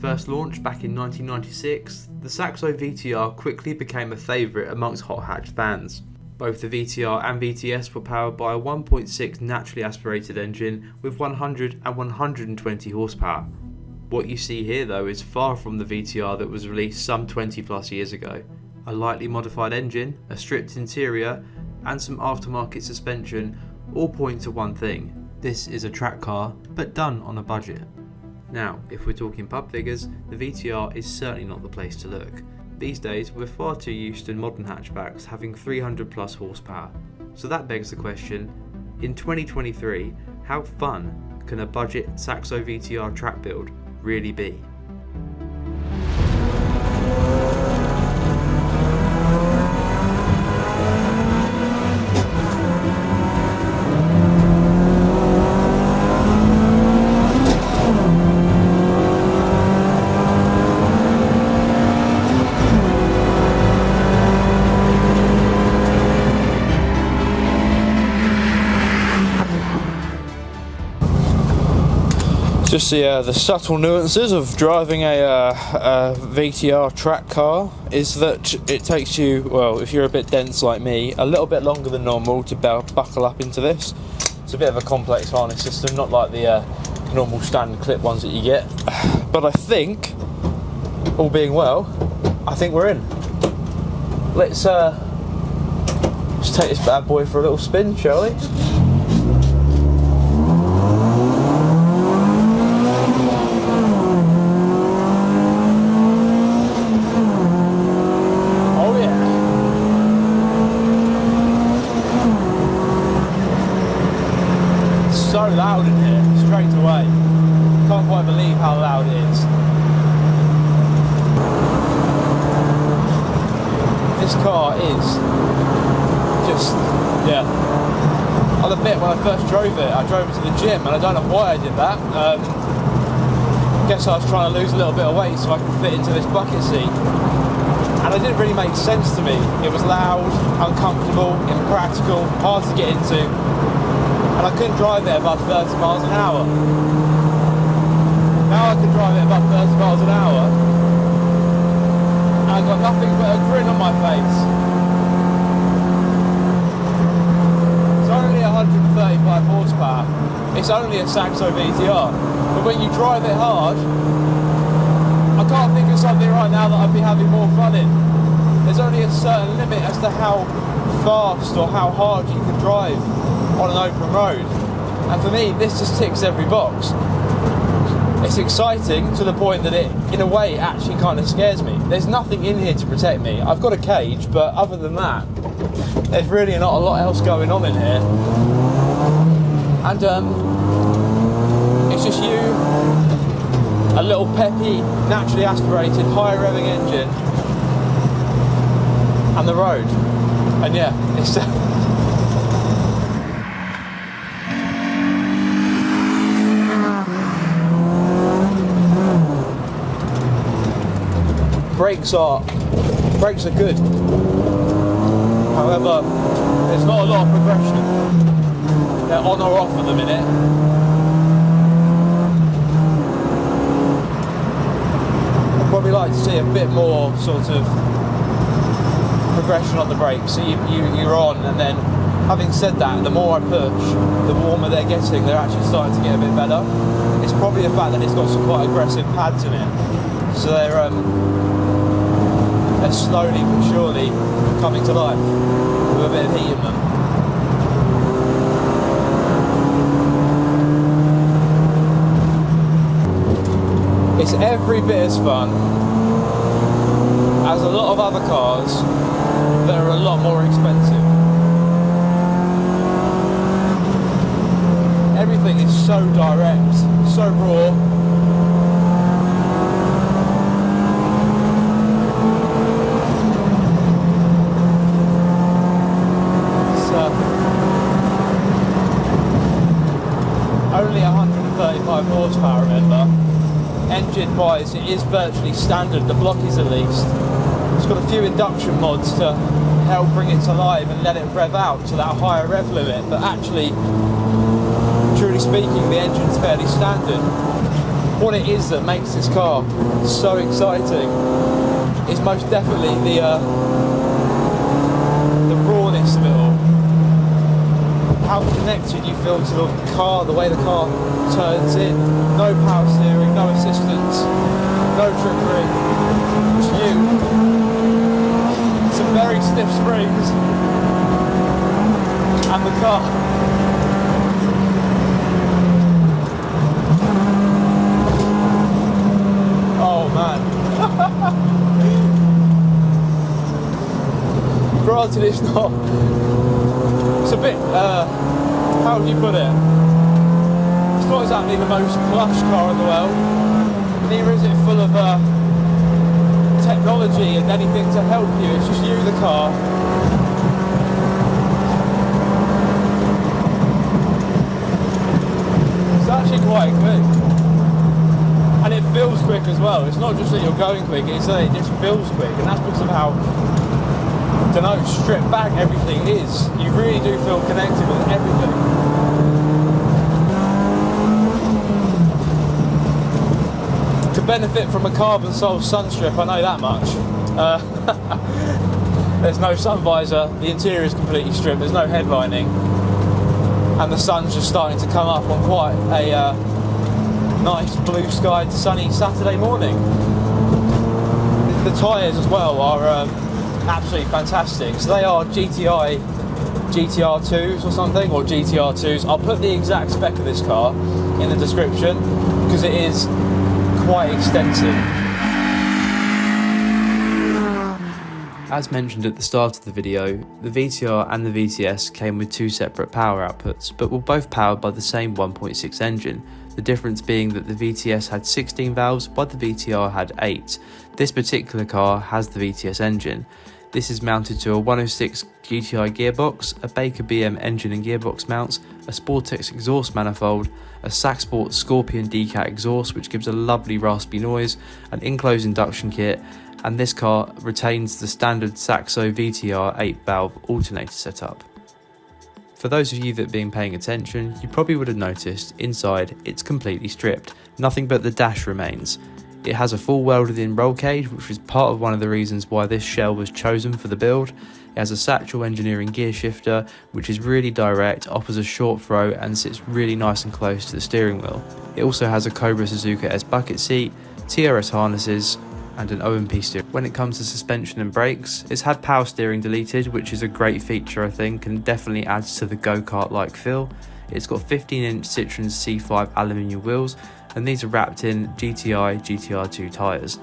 First launched back in 1996, the Saxo VTR quickly became a favourite amongst hot hatch fans. Both the VTR and VTS were powered by a 1.6 naturally aspirated engine with 100 and 120 horsepower. What you see here though is far from the VTR that was released some 20 plus years ago. A lightly modified engine, a stripped interior and some aftermarket suspension all point to one thing: this is a track car, but done on a budget. Now, if we're talking pub figures, the VTR is certainly not the place to look. These days, we're far too used to modern hatchbacks having 300 plus horsepower. So that begs the question, in 2023, how fun can a budget Saxo VTR track build really be? Just the subtle nuances of driving a VTR track car is that it takes you, well, if you're a bit dense like me, a little bit longer than normal to buckle up into this. It's a bit of a complex harness system, not like the normal standard clip ones that you get. But I think, all being well, I think we're in. Let's take this bad boy for a little spin, shall we? So loud in here, straight away. Can't quite believe how loud it is. This car is just, yeah. I'll admit, when I first drove it, I drove it to the gym, and I don't know why I did that. Guess I was trying to lose a little bit of weight so I could fit into this bucket seat. And it didn't really make sense to me. It was loud, uncomfortable, impractical, hard to get into. And I couldn't drive it above 30 miles an hour. Now I can drive it above 30 miles an hour, and I've got nothing but a grin on my face. It's only 135 horsepower. It's only a Saxo VTR. But when you drive it hard, I can't think of something right now that I'd be having more fun in. There's only a certain limit as to how fast or how hard you can drive on an open road, and for me this just ticks every box. It's exciting to the point that it, in a way, actually kind of scares me. There's nothing in here to protect me. I've got a cage, but other than that, there's really not a lot else going on in here. And it's just you, a little peppy, naturally aspirated, high revving engine, and the road. And yeah, it's brakes are good. However, there's not a lot of progression. They're on or off at the minute. I'd probably like to see a bit more sort of progression on the brakes. So you're on, and then having said that, the more I push, the warmer they're getting. They're actually starting to get a bit better. It's probably the fact that it's got some quite aggressive pads in it. So they're slowly but surely coming to life with a bit of heat in them. It's every bit as fun as a lot of other cars that are a lot more expensive. Everything is so direct, so raw. Only 135 horsepower, remember. Engine wise, it is virtually standard, the block is at least. It's got a few induction mods to help bring it to life and let it rev out to that higher rev limit, but actually truly speaking, the engine's fairly standard. What it is that makes this car so exciting is most definitely the rawness of it all. How connected you feel to the car, the way the car turns in. No power steering, no assistance, no trickery. It's you. Some very stiff springs. And the car. Oh man. Granted, it's not. It's a bit. How would you put it? It's not exactly the most plush car in the world. Neither is it full of technology and anything to help you. It's just you, the car. It's actually quite quick. And it feels quick as well. It's not just that you're going quick, it's that it just feels quick. And that's because of how, I don't know, stripped back everything is. You really do feel connected with everything. To benefit from a carbon sole sun strip, I know that much. There's no sun visor, the interior is completely stripped, there's no headlining. And the sun's just starting to come up on quite a nice blue skied sunny Saturday morning. The tyres as well are absolutely fantastic. So they are GTI Gtr2s or something, or GTR2s. I'll put the exact spec of this car in the description because it is quite extensive. As mentioned at the start of the video, the VTR and the VTS came with two separate power outputs, but were both powered by the same 1.6 engine, the difference being that the VTS had 16 valves while the VTR had 8. This particular car has the VTS engine. This is mounted to a 106 GTI gearbox, a Baker BM engine and gearbox mounts, a Sportex exhaust manifold, a Saxsport Scorpion decat exhaust which gives a lovely raspy noise, an enclosed induction kit, and this car retains the standard Saxo VTR 8-valve alternator setup. For those of you that have been paying attention, you probably would have noticed inside it's completely stripped, nothing but the dash remains. It has a full welded in roll cage, which was part of one of the reasons why this shell was chosen for the build. It has a Saxo engineering gear shifter, which is really direct, offers a short throw and sits really nice and close to the steering wheel. It also has a Cobra Suzuka S bucket seat, TRS harnesses, and an OMP steering. When it comes to suspension and brakes, it's had power steering deleted, which is a great feature I think and definitely adds to the go-kart like feel. It's got 15-inch Citroen C5 aluminium wheels, and these are wrapped in GTI Gtr2 tyres.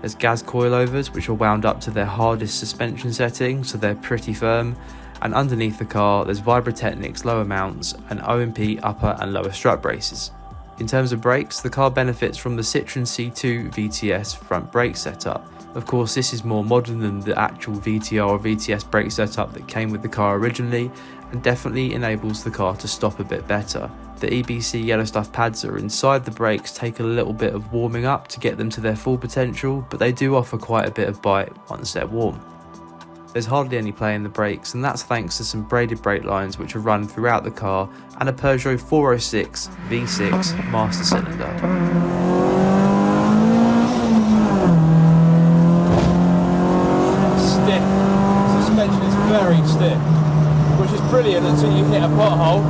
There's Gaz coilovers which are wound up to their hardest suspension setting, so they're pretty firm, and underneath the car there's Vibratechics lower mounts and OMP upper and lower strut braces. In terms of brakes, the car benefits from the Citroen C2 VTS front brake setup. Of course, this is more modern than the actual VTR or VTS brake setup that came with the car originally, and definitely enables the car to stop a bit better. The EBC yellow stuff pads that are inside the brakes take a little bit of warming up to get them to their full potential, but they do offer quite a bit of bite once they're warm. There's hardly any play in the brakes, and that's thanks to some braided brake lines which are run throughout the car and a Peugeot 406 V6 master cylinder. Stiff. Suspension is very stiff, which is brilliant until you hit a pothole.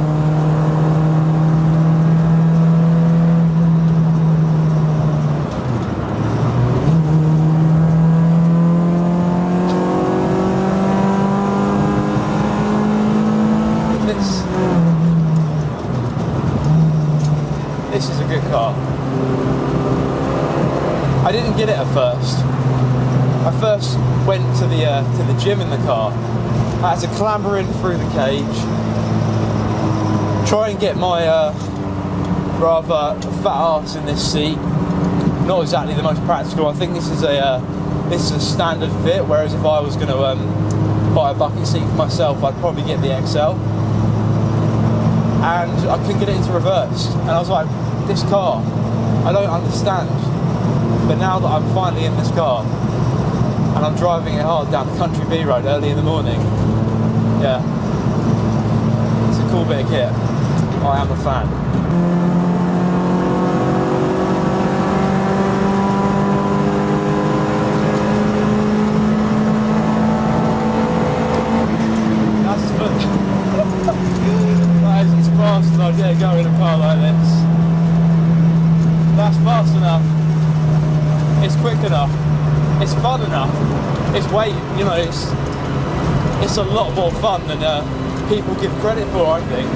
This is a good car. I didn't get it at first. I first went to the gym in the car. I had to clamber in through the cage, try and get my rather fat ass in this seat. Not exactly the most practical. I think this is a standard fit. Whereas if I was going to buy a bucket seat for myself, I'd probably get the XL. And I couldn't get it into reverse. And I was like, this car, I don't understand. But now that I'm finally in this car and I'm driving it hard down the country B road early in the morning, yeah, it's a cool bit of kit. I am a fan. That isn't fast enough, yeah, go in a car like this. That's fast enough. It's quick enough. It's fun enough. It's weight, you know, it's a lot more fun than people give credit for, I think.